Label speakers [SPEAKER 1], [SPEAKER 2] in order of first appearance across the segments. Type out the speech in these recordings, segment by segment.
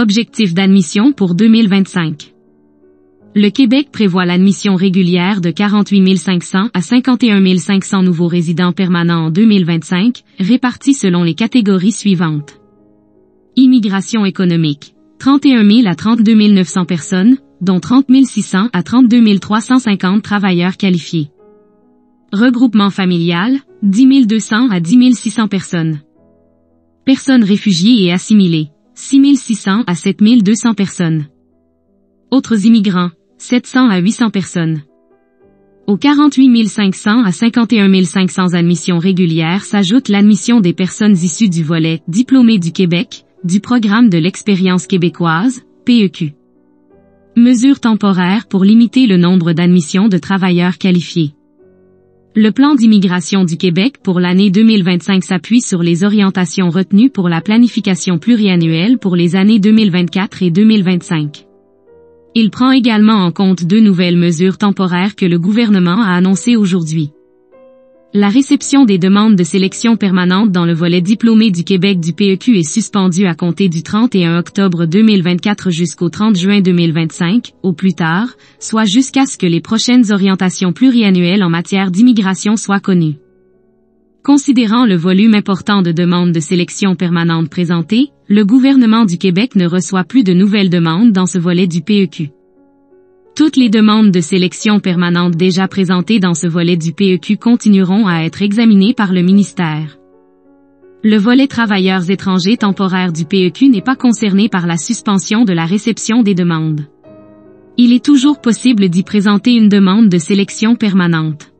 [SPEAKER 1] Objectif d'admission pour 2025. Le Québec prévoit l'admission régulière de 48 500 à 51 500 nouveaux résidents permanents en 2025, répartis selon les catégories suivantes. Immigration économique. 31 000 à 32 900 personnes, dont 30 600 à 32 350 travailleurs qualifiés. Regroupement familial, 10 200 à 10 600 personnes. Personnes réfugiées et assimilées, 6 600 à 7 200 personnes. Autres immigrants, 700 à 800 personnes. Aux 48 500 à 51 500 admissions régulières s'ajoute l'admission des personnes issues du volet « Diplômés du Québec » du programme de l'expérience québécoise, PEQ. Mesures temporaires pour limiter le nombre d'admissions de travailleurs qualifiés. Le plan d'immigration du Québec pour l'année 2025 s'appuie sur les orientations retenues pour la planification pluriannuelle pour les années 2024 et 2025. Il prend également en compte deux nouvelles mesures temporaires que le gouvernement a annoncées aujourd'hui. La réception des demandes de sélection permanente dans le volet diplômé du Québec du PEQ est suspendue à compter du 31 octobre 2024 jusqu'au 30 juin 2025, au plus tard, soit jusqu'à ce que les prochaines orientations pluriannuelles en matière d'immigration soient connues. Considérant le volume important de demandes de sélection permanente présentées, le gouvernement du Québec ne reçoit plus de nouvelles demandes dans ce volet du PEQ. Toutes les demandes de sélection permanente déjà présentées dans ce volet du PEQ continueront à être examinées par le ministère. Le volet travailleurs étrangers temporaires du PEQ n'est pas concerné par la suspension de la réception des demandes. Il est toujours possible d'y présenter une demande de sélection permanente.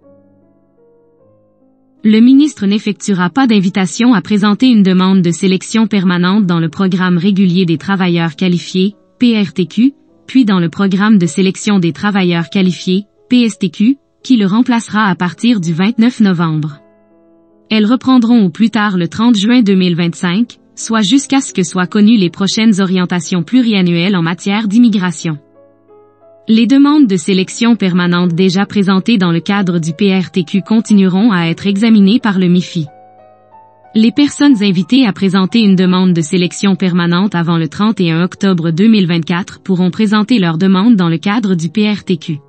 [SPEAKER 1] Le ministre n'effectuera pas d'invitation à présenter une demande de sélection permanente dans le programme régulier des travailleurs qualifiés, PRTQ, puis dans le programme de sélection des travailleurs qualifiés, PSTQ, qui le remplacera à partir du 29 novembre. Elles reprendront au plus tard le 30 juin 2025, soit jusqu'à ce que soient connues les prochaines orientations pluriannuelles en matière d'immigration. Les demandes de sélection permanente déjà présentées dans le cadre du PRTQ continueront à être examinées par le MIFI. Les personnes invitées à présenter une demande de sélection permanente avant le 31 octobre 2024 pourront présenter leur demande dans le cadre du PRTQ.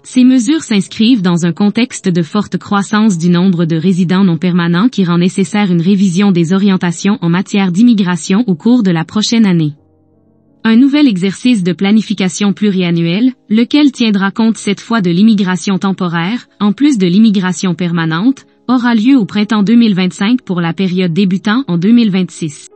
[SPEAKER 1] Ces mesures s'inscrivent dans un contexte de forte croissance du nombre de résidents non permanents qui rend nécessaire une révision des orientations en matière d'immigration au cours de la prochaine année. Un nouvel exercice de planification pluriannuelle, lequel tiendra compte cette fois de l'immigration temporaire, en plus de l'immigration permanente, aura lieu au printemps 2025 pour la période débutant en 2026.